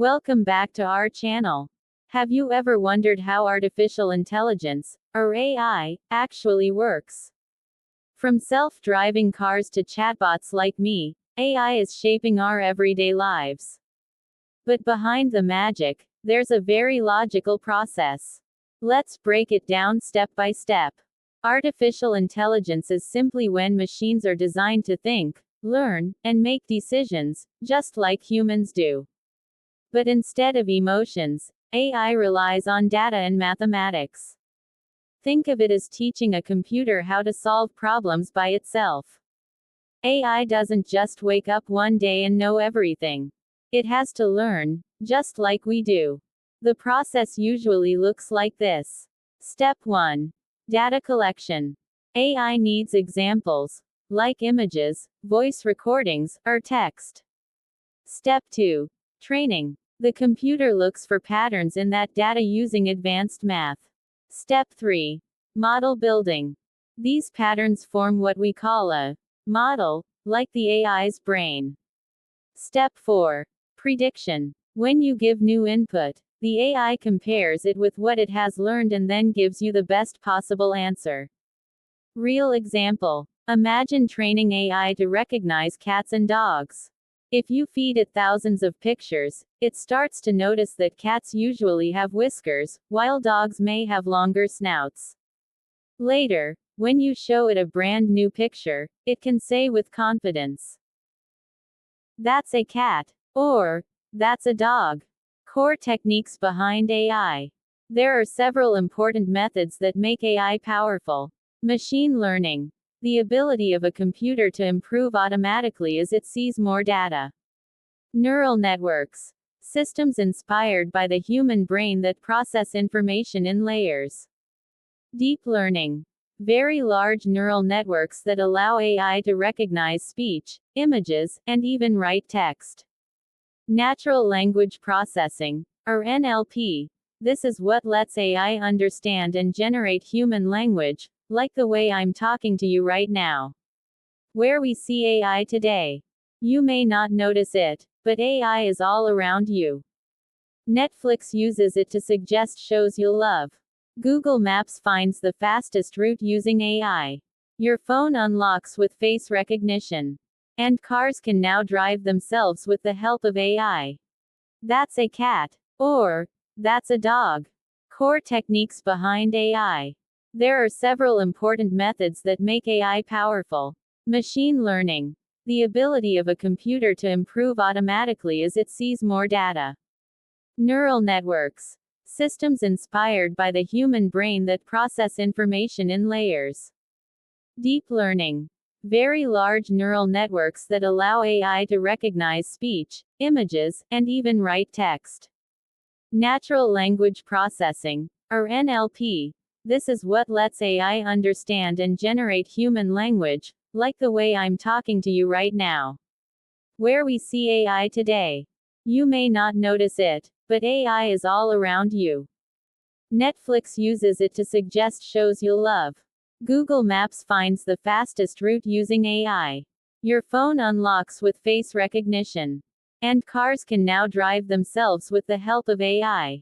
Welcome back to our channel. Have you ever wondered how artificial intelligence, or AI, actually works? From self-driving cars to chatbots like me, AI is shaping our everyday lives. But behind the magic, there's a very logical process. Let's break it down step by step. Artificial intelligence is simply when machines are designed to think, learn, and make decisions, just like humans do. But instead of emotions, AI relies on data and mathematics. Think of it as teaching a computer how to solve problems by itself. AI doesn't just wake up one day and know everything. It has to learn, just like we do. The process usually looks like this. Step 1. Data collection. AI needs examples, like images, voice recordings, or text. Step 2. Training. The computer looks for patterns in that data using advanced math. Step 3. Model building. These patterns form what we call a model, like the AI's brain. Step 4. Prediction. When you give new input, the AI compares it with what it has learned and then gives you the best possible answer. Real example. Imagine training AI to recognize cats and dogs. If you feed it thousands of pictures, it starts to notice that cats usually have whiskers, while dogs may have longer snouts. Later, when you show it a brand new picture, it can say with confidence, "That's a cat," or "That's a dog." Core techniques behind AI. There are several important methods that make AI powerful. Machine learning. The ability of a computer to improve automatically as it sees more data. Neural networks. Systems inspired by the human brain that process information in layers. Deep learning. Very large neural networks that allow AI to recognize speech, images, and even write text. Natural language processing, or NLP. This is what lets AI understand and generate human language, like the way I'm talking to you right now. Where we see AI today. You may not notice it, but AI is all around you. Netflix uses it to suggest shows you'll love. Google Maps finds the fastest route using AI. Your phone unlocks with face recognition. And cars can now drive themselves with the help of AI. That's a cat. Or, that's a dog. Core techniques behind AI. There are several important methods that make AI powerful. Machine learning. The ability of a computer to improve automatically as it sees more data. Neural networks. Systems inspired by the human brain that process information in layers. Deep learning. Very large neural networks that allow AI to recognize speech, images, and even write text. Natural language processing, or NLP. This is what lets AI understand and generate human language, like the way I'm talking to you right now. Where we see AI today. You may not notice it, but AI is all around you. Netflix uses it to suggest shows you'll love. Google Maps finds the fastest route using AI. Your phone unlocks with face recognition. And cars can now drive themselves with the help of AI.